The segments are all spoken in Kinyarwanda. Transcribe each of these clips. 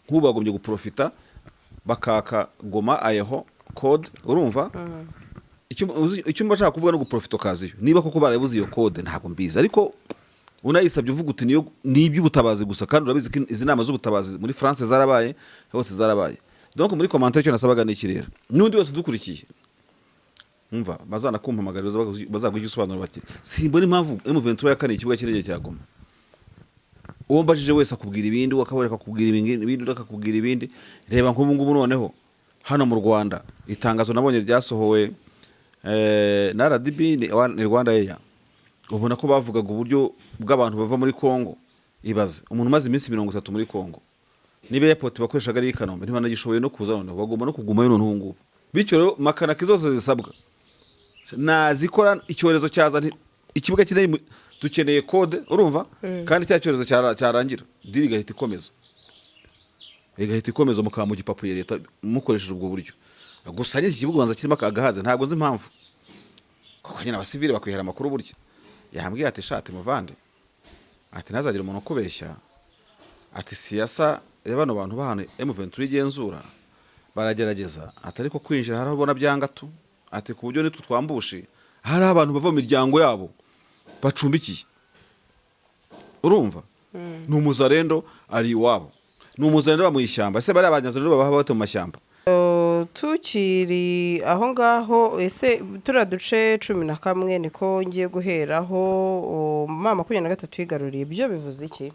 nk'ubagombye guprofita bakaka Goma ayeho code urumva icyo mbashaka kuvuga no guprofita kaziyo niba koko barabuze iyo code ntabwo mbizi ariko unayisabye uvuga uti ni iby'ubutabazi gusa kandi urabizi ko izi nama z'ubutabazi muri France zarabaye hose zarabaye donc muri commentaire cyo nasabaga n'ikirera n'undi wese dukurikiye umva bazana kumpamagara bazaguye isobanuro bati simbona impamvu M23 yakane ikibuga kirege cya Goma uwo mbajije wese akubwira ibindi wakaboreka kubwira ibindi akakubwira ibindi reba nk'ubu ngubu noneho hano mu Rwanda itangazo nabonye ryasohowe na RDB ni Rwanda Air ubona ko bavugaga uburyo bw'abantu bava muri Kongo ibaze umuntu maze iminsi 30 muri Kongo nibe airport bakoreshaga ari Kanombe ntibanagishoboye no kuza none bagomba no kugumayo none ubu ngubu bityo rero makanaki zose zisabwa nazikora icyorezo cyaza ikibuga kineye dukeneye code urumva kandi cya cyorezo cyarangira diri gahita ikomeza mukaba mu gipapu ya leta mukoresheje ubwo buryo gusa nyine ikibuga banza kirimo akagahaze ntabwo nzi impamvu kuko nyine abasivile bakwihera amakuru burya yambwiye ati shati muvande ati nazagira umuntu kubeshya ati siyasa y'abano bantu bahane M23 igenzura baragerageza atari ko kwinjira harabona byangatu ati ku buryo nitwe twambushe hari abantu bava mu miryango yabo bacumbikiye urumva n'umuzarendo ari iwabo n'umuzarendo mu ishyamba ese bari abanyazarendo baba bate mu mashyamba tukiri aho ngaho ese turaduce 11 niko ngiye guheraho mama 23 yigaruriye ibyo bivuze iki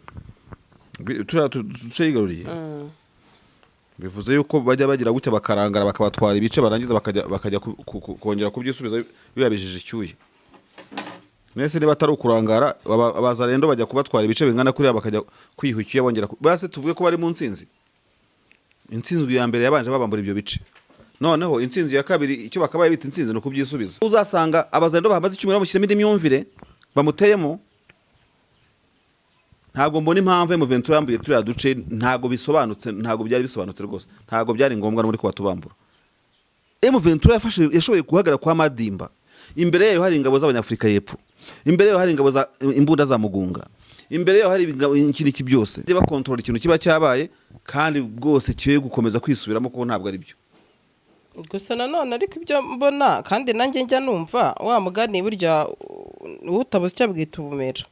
turaduce yigaruriye bivuze yuko bajya bagira gutya bakarangara bakabatwara ibice barangiza bakajya kongera kubyisubiza bibabijije icyuye nese niba atari ukurangara abazarendo bajya kubatwara ibice bingana kuri bakajya kwihukira bongera base tuvuge ko bari mu nsinzi intsinzi ya mbere yabanje babambura ibyo bice noneho intsinzi ya kabiri icyo bakabaye bita intsinzi no kubyisubiza uzasanga abazarendo bahamaze 10 bamushyiramo indi myumvire bamuteyemo ntago mbona impamvu M23 yambuye turi aduce ntago bisobanutse ntago byari bisobanutse rwose ntago byari ngombwa no muri kubatubambura M23 yashoboye guhagara kwa Madimba imbere yayo hari ingabo z'abanyafrika y'epfo imbere yayo hari ingabo za imbunda za Mugunga imbere yayo hari ikintu byose ba control ikintu kiba cyabaye kandi bwose kiye gukomeza kwisubiramo kuko ntabwo ari byo gusa nanone ariko ibyo mbona kandi nanjye njya numva wa mugani burya utabuze cyabwita ubumera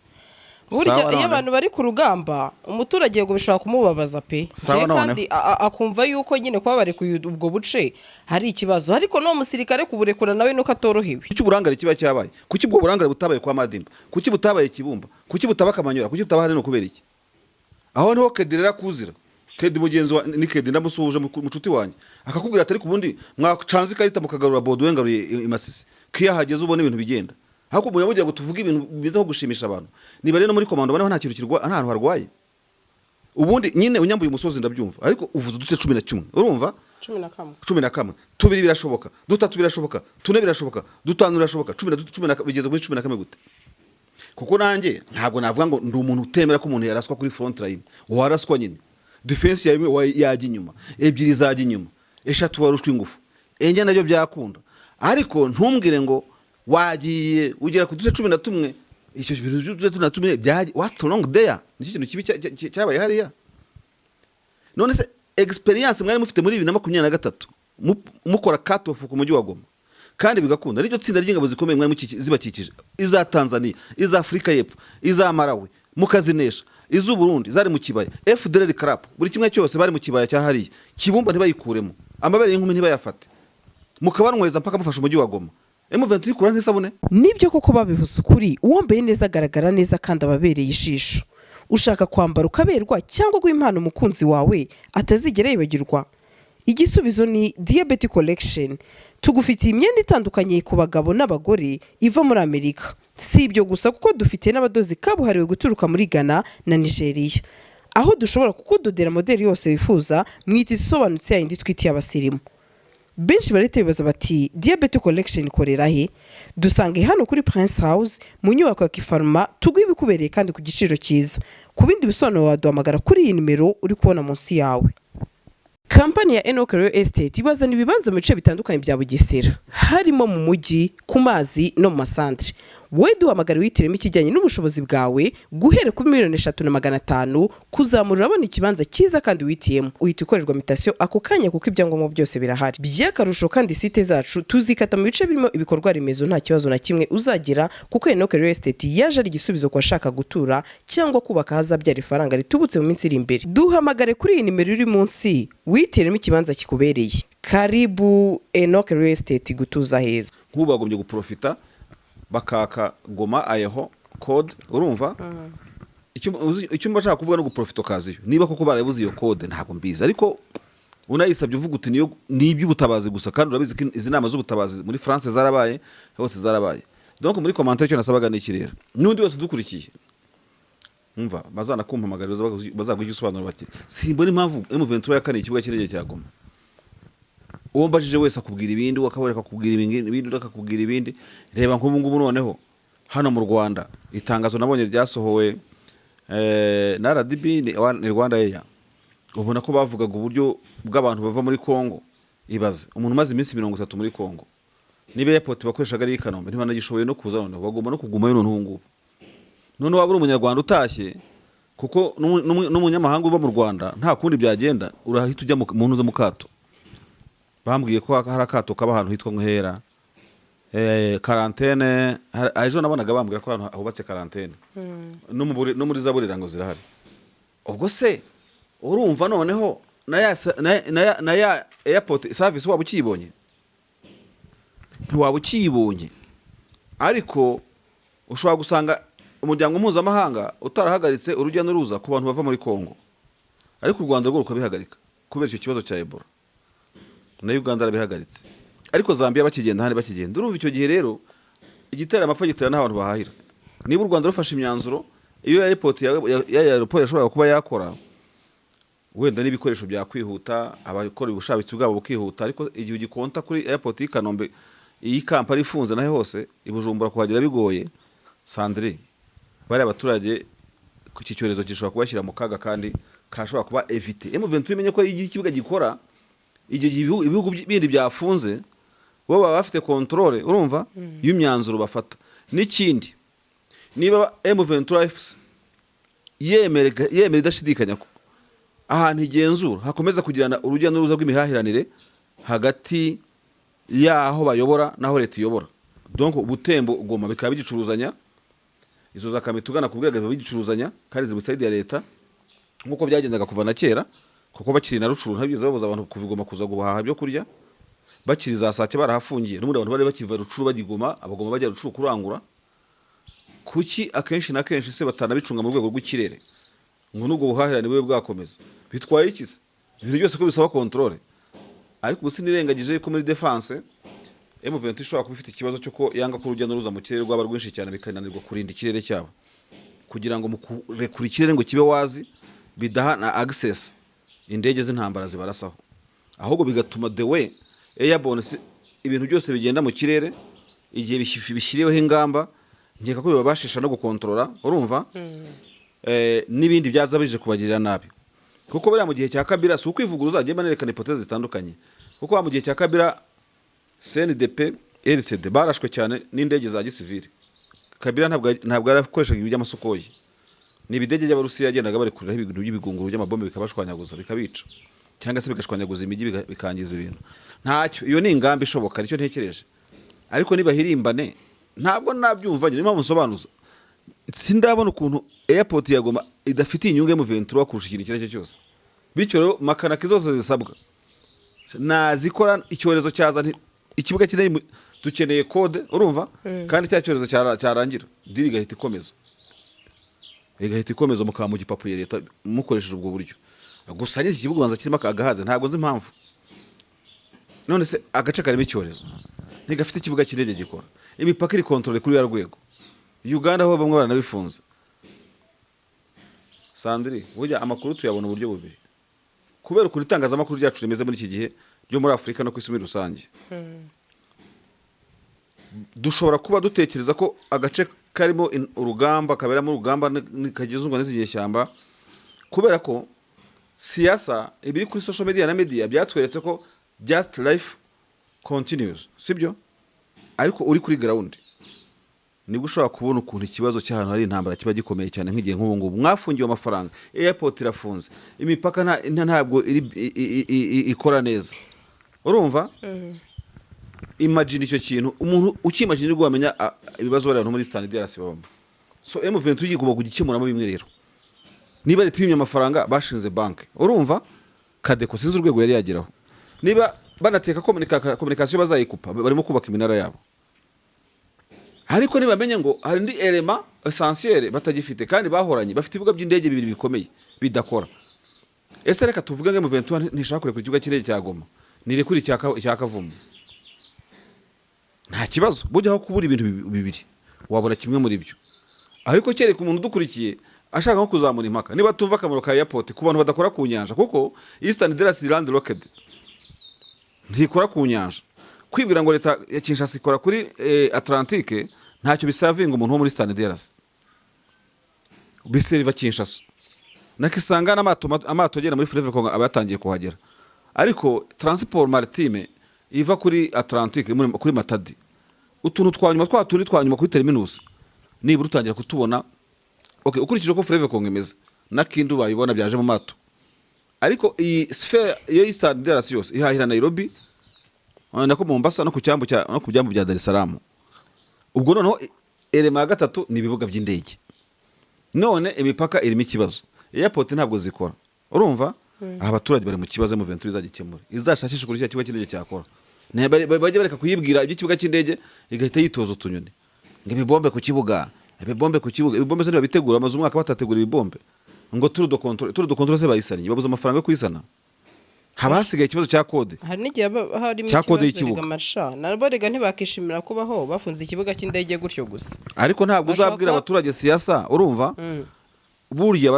burya iyo abantu bari ku rugamba umuturage yego bishobora kumubabaza pe kandi akumva yuko nyine kwa bari ubwo buce hari ikibazo ariko no musirikare kuburekura nawe nuko atorohewe kuki burangare kiba cyabaye kuki bwo burangare butabaye kwa Madimba kuki butabaye Kibumba kuki butabaka Manyura kuki butabahane no kubera iki aho niho kedirera kuzira kedi mugenzi wa ni kedi ndamusuhuje mucuti wanjye akakubwira atari kubundi mwacanze ikarita mukagarura bodo wengaruye imasisi kiya hageze ubone ibintu bigenda hako muyabugira ngo tuvuge ibintu biza ko gushimisha abantu niba rero muri komando bane nta kintu kirwa nta hantu harwaye ubundi nyine unyambuye umusozi ndabyumva ariko uvuze udutse 11 urumva 11 tubiri birashoboka dutatu birashoboka tune birashoboka dutanu birashoboka 10 bigeze kuri 11 gute kuko nanjye ntabwo navuga ngo ndi umuntu utemera ko umuntu yaraswa kuri front line waraswa nyine defense yawe yajya inyuma ebyiri zajya inyuma eshatu warushwe ingufu enye nabyo byakunda ariko ntumbwire ngo wagiye ugera ku duce 11 icyo bintu tunatumye byaje what's wrong there ni kintu kibi cyabaye hariya none se experience mwari mufite muri 2023 mukora cut off ku mujyi wa Goma kandi bigakunda n'icyo tsinda ry'ingabo zikomeye mwari zibakikije iza Tanzania iza Afrika y'Epfo iza Malawi mukazinesha izu Burundi zari mu kibaya FDLR crap buri kimwe cyose bari mu kibaya cya hariya Kibumba ntibayikuremo amabere y'inkumi ntibayafate mukabanweza mpaka mufasha umujyi wa Goma M23 ikura nk'isabune nibyo koko babivuze ukuri uwambaye neza agaragara neza kandi ababereye ijisho ushaka kwambara ukaberwa cyangwa guha impano umukunzi wawe atazigera yibagirwa igisubizo ni Diabetes Collection tugufitiye imyenda itandukanye ku bagabo n'abagore iva muri Amerika si ibyo gusa kuko dufite n'abadozi kabuhariwe guturuka muri Ghana na Nigeria aho dushobora kukudodera modeli yose wifuza mwita isobanutse yindi twitiye abasirimu benshi barite bibaza bati Diabetes Collection ikorera he dusange hano kuri Prince House mu nyubako ya Kifarma tugwibikubereye kandi ku giciro cyiza ku bindi bisobanuro waduhamagara kuri iyi nimero uri kubona munsi yawe Kampani ya Enoch Real Estate ibazana ibibanza mu bice bitandukanye bya Bugesera harimo mu mujyi ku mazi no mu masantre wowe duhamagara wihitiremo ikijyanye n'ubushobozi bwawe guhera kuri 3,500,000 kuzamura urabona ikibanza cyiza kandi wihitiyemo uhita ukorerwa mitasiyo ako kanya kuko ibyangombwa byose birahari. By'akarusho kandi site zacu tuzikata mu bice birimo ibikorwa remezo nta kibazo na kimwe uzagira kuko Enoch Real Estate yaje ari igisubizo ku bashaka gutura cyangwa kubaka hazabyara ifaranga ritubutse mu minsi iri imbere. Duhamagare kuri iyi nimero iri munsi wihitiremo ikibanza kikubereye. Karibu Enoch Real Estate gutuza heza. Nk'ubu bagombye guprofita bakaka goma ayeho code urumva icyo mbashaka kuvuga no guprofita kaziyo niba koko barabuze iyo code ntabwo mbizi ariko unayisabye uvuga uti niyo n'iby'ubutabazi gusa kandi urabizi ko izi nama z'ubutabazi muri France zarabaye hose zarabaye. Donc muri commentaire cyo nasabaga n'ikirera n'undi wese dukurikiye umva bazana kumpamagarira bazaguha igisobanuro bati simbona impamvu M23 yakaniye ikibuga kirege cya Goma. Uwo mbajije wese akubwira ibindi wakaboreka kubwira ibindi akakubwira ibindi. Reba nk'ubu ngubu noneho hano mu Rwanda itangazo nabonye ryasohowe na RDB ni Rwanda Air. Ubona ko bavugaga uburyo bw'abantu bava muri Kongo. Ibaze umuntu umaze iminsi 30 muri Kongo niba airport bakoreshaga ari Kanombe ntibanagishoboye no kuza noneho bagomba no kugumayo noneho ngubu. None waba uri umunyarwanda utashye kuko n'umunyamahanga uba mu Rwanda nta kundi byagenda urahita ujya mu ntuze mu kato. Bambwiye ko hari akato kaba ahantu hitwa Nkera quarantaine ejo nabonaga bambwira ko ahantu ahubatse quarantaine no muri zaburira ngo zirahari. Ubwo se urumva noneho na ya airport service waba ukibonye ntiwaba ukibonye ariko ushobora gusanga umuryango mpuzamahanga utarahagaritse urujya n'uruza ku bantu bava muri Kongo ariko u Rwanda rwo rukabihagarika kubera icyo kibazo cya Ebola na Uganda arabihagaritse ariko Zambia bakigenda hane bakigenda. Urumva icyo gihe rero igitera amapfa gitera n'abantu bahahira. Niba u Rwanda rufashe imyanzuro iyo airport ya airport yashobora kuba yakora wenda n'ibikoresho bya kwihuta abakora ubushabitsi bwabo bukihuta ariko igihe ugikonta kuri airport y'Ikanombe iyi Kampala ifunze nahe hose ibujumbura kuhagera bigoye. Sandrine bari abaturage ku cyorezo gishobora kubashyira mu kaga kandi kashobora kuba evite. M23 imenye ko ikibuga gikora igihe ibihugu bindi byafunze bo baba bafite controle urumva y'imyanzuro bafata. N'ikindi niba M23 yemera idashidikanya ko ahantu igenzura hakomeza kugirana urujya n'uruza rw'imihahiranire hagati yaho bayobora naho leta iyobora. Donc ubutembo Goma bikaba bigicuruzanya izo za kamera tugana kubwira bigicuruzanya kandi zibusayidi ya leta nkuko byagendaga kuva na kera kuko bakiri na rucuru ntabyiza babuza abantu kuvigoma kuza guhaha byo kurya bakiri za sake barahafungiye n'umundi abantu bari bakiva rucuru bagigoma abagoma bajya rucuru kurangura. Kuki akenshi na kenshi se batanabicunga mu rwego rw'ikirere ngo nubwo buhahirane bwe bwakomeza bitwaye ikize ibintu byose ko bisaba controle. Ariko gusa nirengagije ko muri defense M23 ishobora kuba ifite ikibazo cyo ko yanga ko urujya n'uruza mu kirere rwaba rwinshi cyane bikananirwa kurinda ikirere cyabo kugira ngo mu kurekura ikirere ngo kibe wazi bidaha na access indege z'intambara zibarasaho ahubwo bigatuma the way airborne ibintu byose bigenda mu kirere igihe bishyiriweho ingamba nkeka ko bibabashisha no gukontrola urumva n'ibindi byaza bije kubagirira nabi kuko bari mu gihe cya Kabila si ukwivuguruza agenda nerekana hypothèse zitandukanye kuko mu gihe cya Kabila CNDP RCD barashwe cyane n'indege za gisivili. Kabila ntabwo arakoreshaga iby'amasukoyi n'ibidege by'abarusiya yagendaga bari kuriraho ibintu by'ibigunguru by'amabombe bikabashwanyaguza bikabica cyangwa se bigashwanyaguza imijyi bikangiza ibintu. Ntacyo iyo ni ingamba ishoboka nicyo ntekereje ariko niba hirimbane ntabwo nabyumva nyine impamvu nsobanuza sindabona ukuntu airport ya Goma idafite inyungu M23 kurusha ikintu kireke cyose. Bityo rero makanaki zose zisabwa nazikora icyorezo cyaza ikibuga kinini dukeneye code urumva kandi cya cyorezo cyarangira diri gahita ikomeza mukaba mu gipapu ya leta mukoresheje ubwo buryo. Gusa nyine ikibuga banza kirimo agahaze ntabwo nzi impamvu. None se agace karimo icyorezo ntigafite ikibuga kinini gikora imipaka iri controle kuri ya rwego. Uganda ho bamwe baranabifunze. Sandri burya amakuru tuyabona uburyo bubiri kubera kuri itangazamakuru ryacu rimeze muri iki gihe ryo muri Afrika no kwisi muri rusange. Dushobora kuba dutekereza ko agace karimo urugamba kaberamo urugamba kagizungwa n'izigiye shyamba kubera ko siyasa ibiri kuri social media na media byatweretse ko just life continues sibyo ariko uri kuri ground nibwo ushobora kubona ukuntu ikibazo cy'ahantu hari intambara kiba gikomeye cyane nk'igihe nk'ubu ngubu mwafungiwe amafaranga, airport irafunze, imipaka ntabwo ikora neza, urumva. Imagine icyo kintu, umuntu ukimagine uri guhamenya ibibazo bari muri Eastern DRC babamo. So M23 igomba kugikemuramo bimwe rero. Niba leta ibimye amafaranga bashinze bank, urumva, Kadeko sinzi urwego yari yageraho. Niba banateka communication bazayikupa, barimo kubaka iminara yabo. Ariko nibamenye ngo hari ndi element essentiel batagifite kandi bahoranye, bafite ibibuga by'indege bibiri bikomeye bidakora. Ese reka tuvuge ngo M23 ntishaka kure ku kibuga cy'indege cya Goma, nire kuri cya Kavumu. Nta kibazo, bujyaho kubura ibintu bibiri, wabura kimwe muri byo. Ariko cyereka umuntu dukurikiye ashaka nko kuzamura impaka, niba tumva akamaro ka airport ku bantu badakora ku nyanja, kuko Eastern DRC land locked ntikora ku nyanja. Kwibwira ngo leta ya Kinshasa ikora kuri Atlantique ntacyo bisavinga umuntu wo muri Eastern DRC. Biseriva Kinshasa nakisanga n'amato agera muri Fleuve Congo abatangiye kuhagera, ariko transport maritime iva kuri Atlantique kuri Matadi, utuntu twanyuma twanyuma kuri terminus nibura utangira kutubona. Okay, ukurikije ko Fleuve Congo imeze nakindu bayibona byaje mu mato, ariko iyi sphere yo Eastern DRC yose ihahira Nairobi nako Mombasa no ku byambu bya Dar es Salaam. Ubwo noneho elema ya gatatu ni ibibuga by'indege. None imipaka irimo ikibazo, airport ntabwo zikora, urumva. Abaturage bari mu kibazo M23 izagikemura, izashakisha kuri cya kibuga cy'indege cyakora. Bajye bareka kuyibwira iby'ikibuga cy'indege igahita yitoza utunyoni ngo ibibombe ku kibuga, ibibombe se babitegura amazu umwaka batategura ibibombe ngo turu do control se bayisanye, babuza amafaranga yo kuyisana. Haba hasigaye ikibazo cya kode, hari n'igihe harimo ikibazo bigamasha nabo rega ntibakishimira kubaho bafunze ikibuga cy'indege gutyo gusa. Ariko ntabwo uzabwira abaturage siyasa, urumva. Burya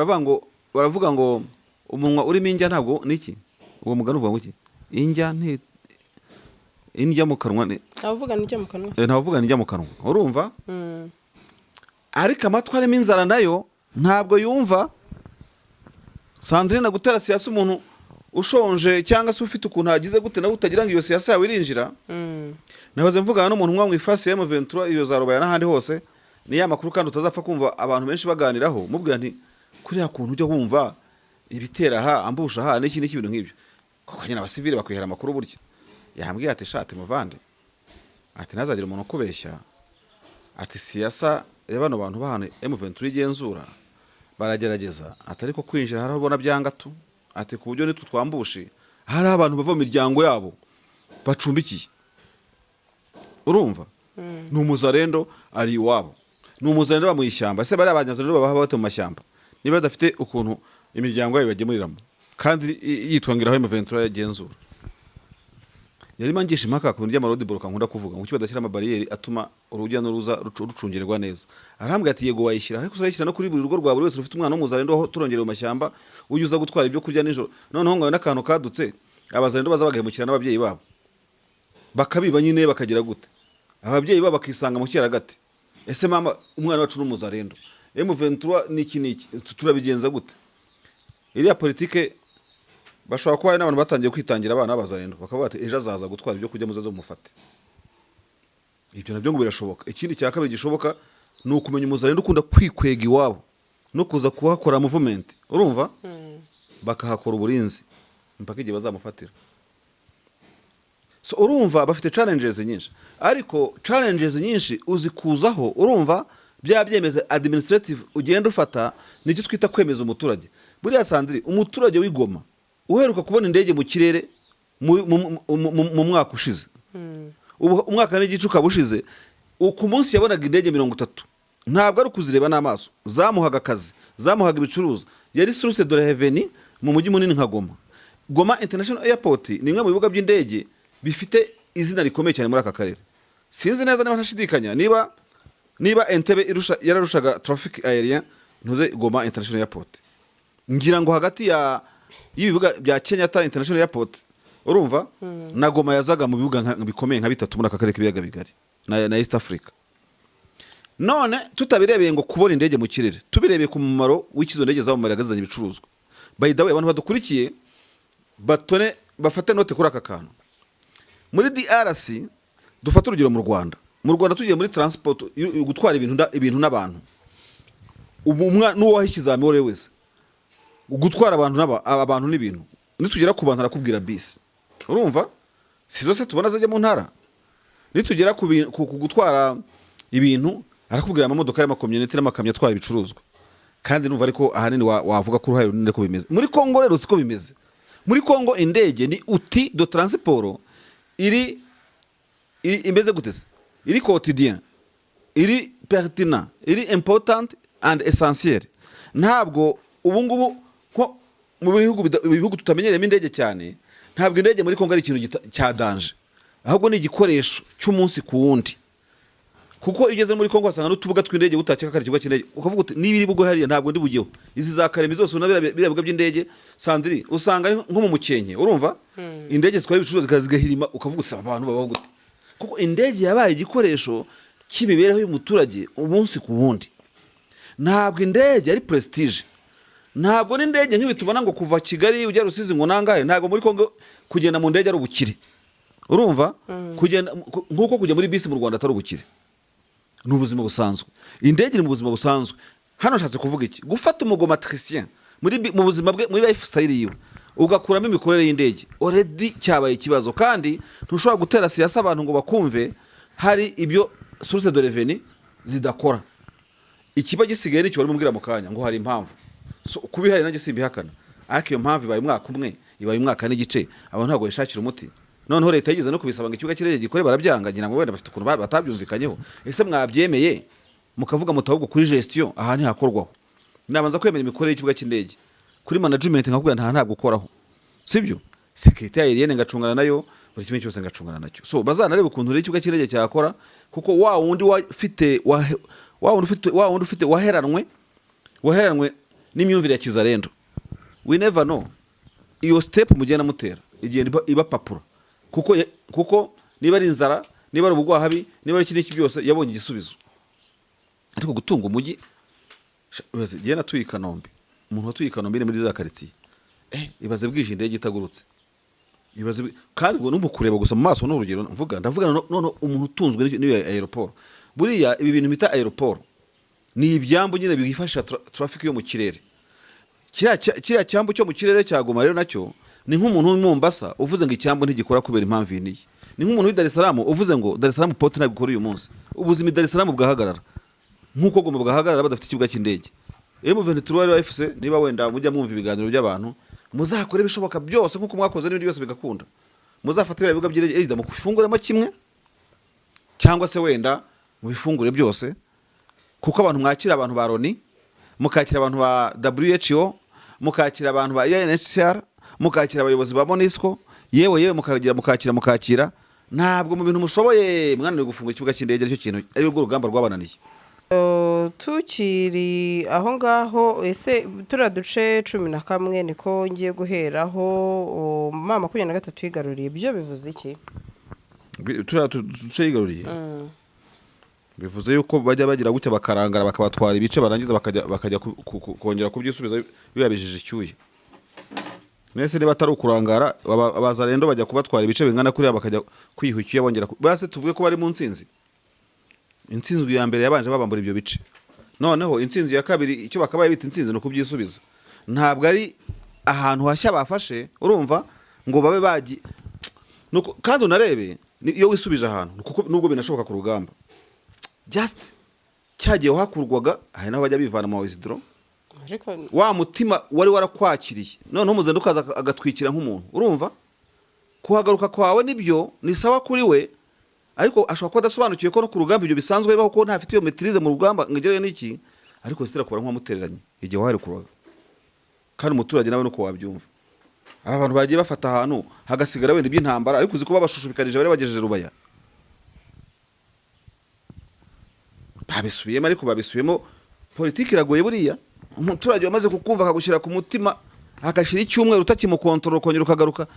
baravuga ngo umunwa urimo injya ntabwo niki, uwo mugani uvuga ngo iki, injya mu kanwa navuga n'ijya mu kanwa, navuga n'ijya mu kanwa, urumva. Ariko amatwi arimo inzara nayo ntabwo yumva. Sandrine gutera siyasa umuntu ushonje cyangwa se ufite ukuntu hagize gute nawe utagira ngo iyo siyasa yawe irinjira. Nahoze mvugana n'umuntu umwe mu ifasi ya M23 iyo zarobaya n'ahandi hose, ni ya makuru kandi utazapfa kumva abantu benshi baganiraho, mubwira nti kuri ya kuntu ujya wumva ibitera ha ambusha ha n'iki bintu nk'ibyo, kuko nyine abasivile bakwihera amakuru burya. Yambwiye ati shate muvande, ati nazagira umuntu kubeshya, ati siyasa y'abano bantu bahane M23 igenzura baragerageza, atari ko kwinjira harabona byangatu, ati ku buryo nitwe twambushi hari abantu bava mu miryango yabo bacumbikiye, urumva. Ni umuzarendo ari iwabo, ni umuzarendo mu ishyamba. Ese bari abanyazarendo baba bate mu mashyamba niba badafite ukuntu imiryango yabo bagemuriramo kandi yitwangiraho M23 yagenzura. Yari mangisha impaka ku buryo amarodi boroka nkunda kuvuga ngo kibadashyira amabariyeri atuma urujya n'uruza rucungerwa neza. Arambwira ati yego wayishyira, ariko uzayishyira no kuri buri rugo rwa buri wese rufite umwana w'umuzarendo aho turongera mu mashyamba uyuza gutwara ibyo kurya nijoro. Noneho ngo n'akantu kadutse abazarendo baza bagahemukira n'ababyeyi babo bakabiba nyine bakagira gute, ababyeyi babo bakisanga mu cyeragati. Ese mama umwana wacu n'umuzarendo, M23 niki turabigenza gute? Iriya politike bashobora kuba n'abantu batangiye kwitangira abana b'abazarendo bakavuga ati ejo azaza gutwara ibyo kujya muzazo mufate. Ibyo nabyo ngo birashoboka. Ikindi cya kabiri gishoboka ni ukumenya umuzarendo ukunda kwikwega iwabo no kuza kuhakora movement, urumva. Bakahakora uburinzi mpaka igihe bazamufatira. So urumva bafite challenges nyinshi, ariko challenges nyinshi uzikuzaho, urumva. Byemeza administrative ugenda ufata nicyo twita kwemeza umuturage. Buriya Sandri, umuturage w'Igoma uheruka kubona indege mu kirere mu mwaka ushize, umwaka n'igice ukabushize, ku munsi yabonaga indege 30. Ntabwo ari kuzireba n'amaso, zamuhaga akazi, zamuhaga ibicuruzwa. Yari source de revenue mu mujyi munini nka Goma. Goma International Airport ni imwe mu bibuga by'indege bifite izina rikomeye cyane muri aka karere. Sinzi neza niba ntashidikanya niba Entebbe yararushaga traffic aérien ntuze Goma International Airport. Ngira ngo hagati y'ibibuga bya Kenyatta International Airport, urumva, na Goma yazaga mu bibuga bikomeye nka bitatu muri aka karere k'ibiyaga bigari na East Africa. None tutabirebeye ngo kubona indege mu kirere, tubirebeye ku mumaro w'ikizo ndege zabo mu magazine y'ibicuruzwa. By the way, abantu badukurikiye bafate note kuri aka kantu. Muri DRC dufata urugero mu Rwanda mu Rwanda tugiye muri transport gutwara ibintu n'abantu, n'uwo waha ikizami uwo ari we wese gutwara abantu n'ibintu, nitugera ku bantu arakubwira bisi, urumva si zose tubona zajya mu ntara, nitugera ku gutwara ibintu arakubwira amamodoka y'amakomyuniti n'amakamyo atwara ibicuruzwa, kandi numva ariko ahanini wavuga ko uruhare runini ko bimeze. Muri Kongo rero siko bimeze. Muri Kongo indege ni outil de transport iri imeze gutese, iri quotidien, iri pertinent, iri important and essentiel. Ntabwo ubu ngubu nko mu bihugu tutamenyeremo indege cyane, ntabwo indege muri Kongo ari ikintu cya danger, ahubwo ni igikoresho cy'umunsi ku wundi. Kuko ugeze muri Kongo wasanga n'utubuga tw'indege utakeka kari kibuga cy'indege, ukavuga uti niba iri bugwe hariya ntabwo ndi bujyeho. Izi za Karemi zose unabira bibuga by'indege Sandri usanga nko mu Mukenke, urumva indege zikora ibicuruzwa zigahirima, ukavuga uti abantu babaho gute. Kuko indege yabaye igikoresho cy'imibereho y'umuturage umunsi ku wundi. Ntabwo indege ari prestige, ntabwo n'indege nk'ibi tubona ngo kuva Kigali ujya Rusizi ngo nangahe, ntabwo muri Kongo kugenda mu ndege ari ubukire, urumva kugenda nkuko kujya muri bisi mu Rwanda atari ubukire, ni ubuzima busanzwe. Indege ni mu buzima busanzwe. Hano nshatse kuvuga iki, gufata umugomatricien mu buzima bwe, muri lifestyle yiwe ugakuramo imikorere y'indege, already cyabaye ikibazo. Kandi ntushobora gutera siyasa abantu ngo bakumve hari ibyo source de revenu zidakora. Ikiba gisigaye n'icyo bari mubwira mu kanya ngo hari impamvu, so kubihari nanjye simbihakana, ariko iyo mpamvu ibaye umwaka umwe, ibaye umwaka n'igice, abantu ntabwo bishakira umuti. Noneho leta yigize no kubisaba ngo ikibuga cy'indege gikore, barabyanga, ngira ngo wenda bafite ukuntu batabyumvikanyeho. Ese mwabyemeye mukavuga mutahubwo kuri gestion aha ntihakorwaho, nabanza kwemera imikorere y'ikibuga cy'indege, kuri management nkakubwira ntabwo ukoraho, sibyo? Secretary aérienne ngacungana nayo, buri kimwe cyose ngacungana nacyo. So bazanareba ukuntu rero ikibuga cy'indege cyakora, kuko wa wundi ufite waheranwe n'imyumvire ya kizarendo, we never know iyo step mugenda mutera igihe iba papura, kuko niba ari inzara, niba ari ubugwahabi, niba ari ikindi byose yabonye igisubizo. Ariko gutunga umujyi, giye natuye i Kanombe, umuntu watuye i Kanombe muri za quartier, ibaze bwije indege itagurutse, ibaze kandi ngo numva kureba gusa mu maso n'urugero ndavuga none umuntu utunzwe n'iyo aeroport. Buriya ibi bintu bita aeroport ni ibyambu nyine bifasha traffic yo mu kirere. Kiriya cyambu cyo mu kirere cyagoma rero nacyo ni nk'umuntu w'i Mombasa uvuze ngo icyambu ntigikora kubera impamvu iyi. Ni nk'umuntu w'i Dar es Salaam uvuze ngo Dar es Salaam port ntabwo ikora uyu munsi, ubuzima Dar es Salaam bwahagarara nk'uko Goma bwahagarara badafite ikibuga cy'indege. M23 wa FC niba wenda mujya mwumva ibiganiro by'abantu, muzakore bishoboka byose nk'uko mwakoze n'ibindi byose bigakunda, muzafatira ibibuga by'indege mu kufunguramo kimwe cyangwa se wenda mu bifungure byose, kuko abantu mwakira abantu ba Loni, mukakira abantu ba WHO, mukakira abantu ba UNHCR, mukakira abayobozi ba MONUSCO, yewe mukakira, ntabwo mu bintu mushoboye mwananiwe gufunga ikibuga cy'indege aricyo kintu ari rwo rugamba rwabananiye. Tukiri aho ngaho, ese turaduce 11 niko ngiye guheraho, mama 23 yigaruriye, byo bivuze iki? Turaduce yigaruriye bivuze yuko bajya bagira gutya bakarangara bakabatwara ibice, barangiza bakajya kongera kubyisubiza bibabijije icyuye. Nese niba atari ukurangara, abazarendo bajya kubatwara ibice bingana kuri bakajya kwihukira bongera base, tuvuge ko bari mu nsinzi. Insinzi ya mbere yabanje babambura ibyo bice, noneho insinzi ya kabiri icyo bakabaye bita insinzi no kubyisubiza. Ntabwo ari ahantu hashya bafashe, urumva ngo babe baji nuko. Kandi unarebe iyo wisubije ahantu, kuko nubwo binashoboka ku rugamba, just cyagiye hakurwaga hari naho bajya bivana mu withdraw, wa mutima wari warakwakiriye, noneho umuzendo ukaza agatwikira nk'umuntu, urumva kuhagaruka kwawe nibyo ni sawa kuri we, ariko ashobora kuba adasobanukiwe ko no ku rugamba ibyo bisanzwe bibaho, ko ntafite iyo maîtrise mu rugamba ngejeje n'iki, ariko sitira kubara nk'umutereranye igihe wahari kuruga. Kandi umuturage nawe nuko wabyumva, aba bantu bagiye bafata ahantu hagasigara wenda by'intambara, ariko uziko babashushubikanije bari bagejeje Rubaya, babisubiyemo. Ariko babisubiyemo politiki iragoye. Buriya umuturage wamaze kukumva akagushyira ku mutima, agashira icyumweru utakimukontorora, kongera ukagaruka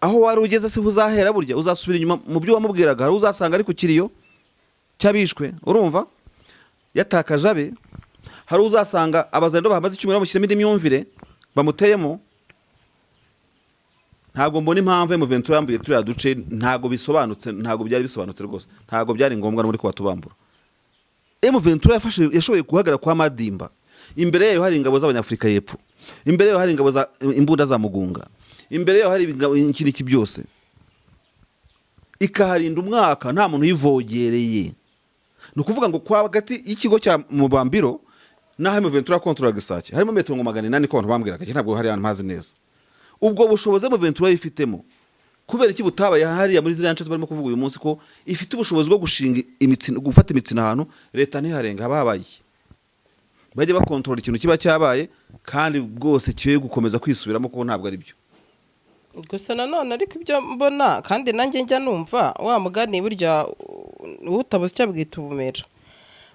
aho wari ugeze, se uzahera burya uzasubira inyuma mu byo wamubwiraga, hari uzasanga ari ku kiriyo cyabishwe, urumva yatakaje abe, hari uzasanga abazendo bahamaze icyumweru bamushyiramo indi myumvire bamuteyemo. ntabwo mbona impamvu M23 yambuye turiya duce, ntabwo bisobanutse, ntabwo byari bisobanutse rwose, ntabwo byari ngombwa muri kubatubambura. M23 yashoboye guhagarara kwa Madimba, imbere yayo hari ingabo z'Abanyafrika y'Epfo, imbere yayo hari ingabo za imbunda za Mugunga, imbere yayo hari iki byose, ikaharinda umwaka nta muntu yivogereye. Ni ukuvuga ngo kwa hagati y'ikigo cya Mubambiro naho M23 control Gisake harimo metero 800 ko abantu bambwiraga ntabwo hari ahantu hazi neza. Ubwo bushobozi M23 yifitemo kubera iki butabaye hariya muri ziriya nce barimo kuvuga uyu munsi ko ifite ubushobozi bwo gushinga imitsina, gufata imitsina ahantu leta ntiharenga habaye, bajye bakontrola ikintu kiba cyabaye kandi bwose kiye gukomeza kwisubiramo ko ntabwo ari byo. Gusa nanone ariko ibyo mbona kandi nanjye njya numva wa mugani burya utabuze cyabwita ubumera.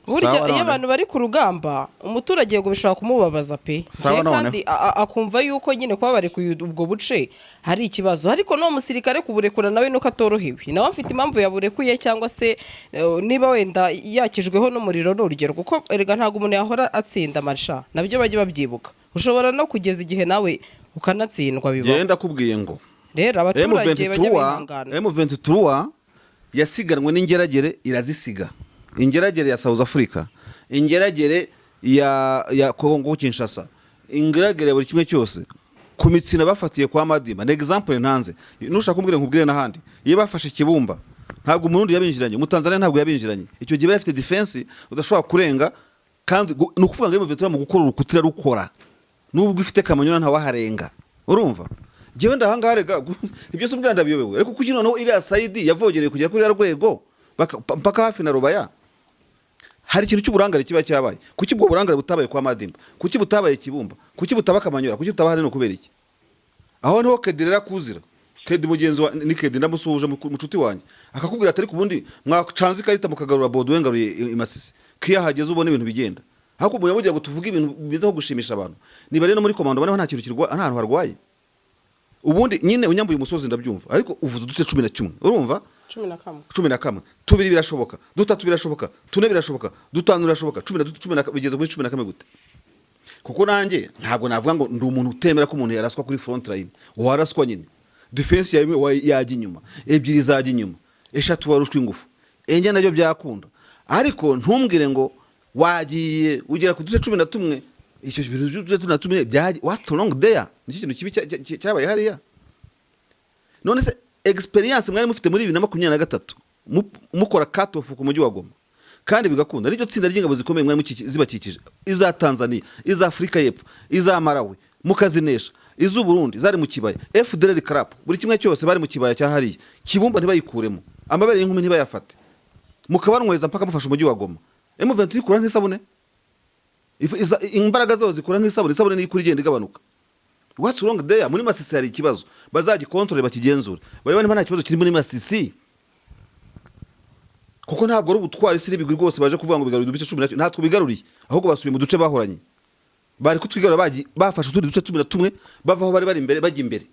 Burya iyo abantu bari ku rugamba umuturage ngo bishaka kumubabaza pe, kandi akumva yuko nyine kwa bari ku ubwo buce hari ikibazo, ariko no musirikare kuburekura nawe nuko atorohewe, nawe afite impamvu yaburekuye cyangwa se niba wenda yakijweho n'umuriro n'urugero, kuko erega ntago umuntu yahora atsinda marsha, nabyo bajye babyibuka, ushobora no kugeza igihe nawe ukanatsindwa biba. Genda kubwiye ngo rero abaturage bajye bihangana. M23 yasiganwe n'ingeragere irazisiga, ingeragere ya South Africa, ingeragere ya Kongo Kinshasa, ingeragere buri kimwe cyose ku mitsina bafatiye kwa Madimba. Ni example ntanze, nushaka kumbwira nkubwire n'ahandi, iyo bafashe Kibumba ntabwo umuntu yabinjiranye, mu Tanzania ntabwo yabinjiranye, icyo gihe bafite defense udashobora kurenga, kandi no kuvuga ngo M23 mu gukora urukutira rukora nubwo ifite Kamanyona nta waharenga. Urumva jewe ndahanga harega ibyo sumbwira ndabiyobewe, ariko kukino no iriya Saidi yavogereye kugera kuri rwego mpaka hafi na Rubaya. Hari ikintu cy'uburangare kiba cyabaye, kuki ubwo burangare butabaye kwa Madimba, kuki butabaye Kibumba, kuki butaba Kamanyora, kuki butaba hano kubera iki? Aho niho kedirera kuzira, kedi mugenzi wa ni kedi ndamusuhuje mucuti wanjye akakubwira atari kubundi mwacanze karita mukagarura Bodwe ngaruye imasisi kiya hageze ubone ibintu bigenda, hako muyabugira ngo tuvuge ibintu biza ko gushimisha abantu. Niba rero muri komando bane nta kintu kirwa nta hantu harwaye, ubundi nyine unyambuye umusozi ndabyumva, ariko uvuze uduce 11, urumva 11 tubiri birashoboka, dutatu birashoboka, tune birashoboka, dutanu birashoboka, 10 bigeze kuri 11 gute? Kuko nanjye ntabwo navuga ngo ndi umuntu utemera ko umuntu yaraswa kuri front line, waraswa nyine defense yawe yajya inyuma, ebyiri zajya inyuma, eshatu warushwe ingufu, enye nabyo byakunda. Ariko ntumbwire ngo wagiye ugera ku duce 11 icyo bintu duce 11 byaje what wrong there, niki kintu kibi cyabaye hariya. None se experience mwari mufite muri 2023 mukora cut off ku mujyi wa Goma kandi bigakunda, n'iryo tsinda ry'ingabo zikomeye mwari zibakikije, iza Tanzania, iza Afrika y'Epfo, iza Malawi, mukazinesha, izu Burundi zari mu kibaya, FDLR crap buri kimwe cyose bari mu kibaya cya hariya, Kibumba ntibayikuremo, amabere y'inkumi ntibayafate, mukabanweza mpaka mufasha umujyi wa Goma. M23 ikura nk'isabune, imbaraga zawo zikura nk'isabune, isabune ni kuri genda igabanuka. What's wrong there? Muri Masisi hari ikibazo, bazagikontrole bakigenzura, bari bane nta kibazo kiri muri Masisi, kuko ntabwo ari ubutwari siri bigwi rwose baje kuvuga ngo bigarurira uduce 10 ntatwo bigaruriye, ahubwo basubiye mu duce bahoranye, bari kutwigarura bafashe utundi duce 11 bavaho bari imbere bajya imbere.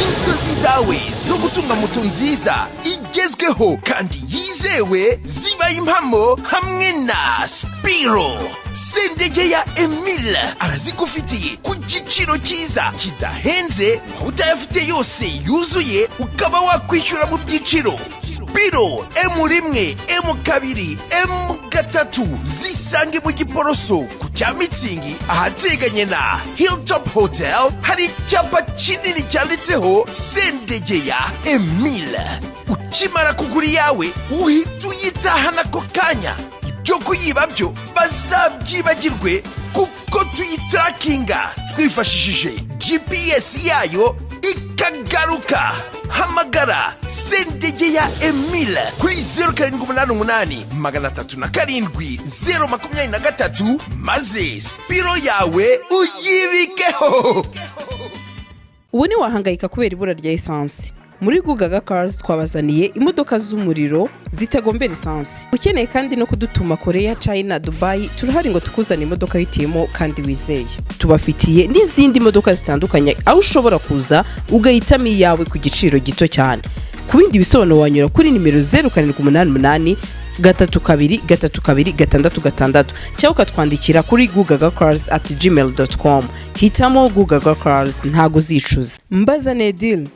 Inzozi zawe zo gutunga moto nziza igezweho kandi yizewe zibaye impamo hamwe na Spiro. Sendege ya Emile arazigufitiye ku giciro cyiza kidahenze, utayafite yose yuzuye ukaba wakwishyura mu byiciro. Spiro M1, M2, M3 zisange mu Giporoso ku cya Mitsingi ahateganye na Hilltop Hotel. Hari icyapa kinini cyanditseho Sendege ya Emile. Ukimara kugura yawe uhita uyitahana ako kanya, ibyo kuyiba byo bazabyibagirwe kuko tuyitrakinga twifashishije GPS yayo ikagaruka. Hamagara Sendege ya Emile kuri 0788 307 023 maze Spiro yawe uyibikeho. Ubu ni wahangayika kubera ibura rya essence. Muri Gugaga Cars twabazaniye imodoka z'umuriro zitagombera essence. Ukeneye kandi no kudutuma Korea, China, Dubai, turahari ngo tukuzane imodoka yitiyemo kandi wizeye. Tubafitiye n'izindi modoka zitandukanye aho ushobora kuza ugahitamo iyawe ku giciro gito cyane. Ku bindi bisobanuro wanyura kuri nimero 0788 322 cyangwa ukatwandikira kuri gugagacars@gmail.com. hitamo gugagacars, ntago uzicuza. Mbaza Nedil,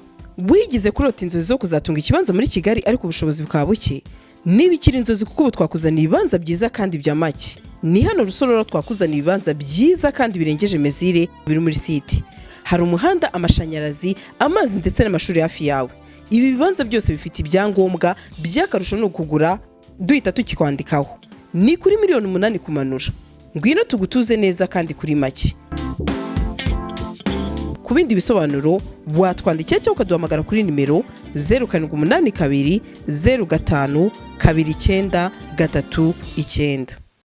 wigize kurota inzozi zo kuzatunga ikibanza muri Kigali ariko ubushobozi bukaba buke? Niba ikiri inzozi kuko ubu twakuzaniye ibibanza byiza kandi bya make. Ni hano Rusororo twakuzaniye ibibanza byiza kandi birengeje mezire biri muri site. Hari umuhanda, amashanyarazi, amazi ndetse n'amashuri hafi yawe. Ibi bibanza byose bifite ibyangombwa, by'akarusho ni ukugura duhita tukikwandikaho. Ni kuri miliyoni 8 kumanura. Ngwino tugutuze neza kandi kuri make. Ku bindi bisobanuro watwandikira cyangwa ukaduhamagara kuri nimero 0782 05 2939.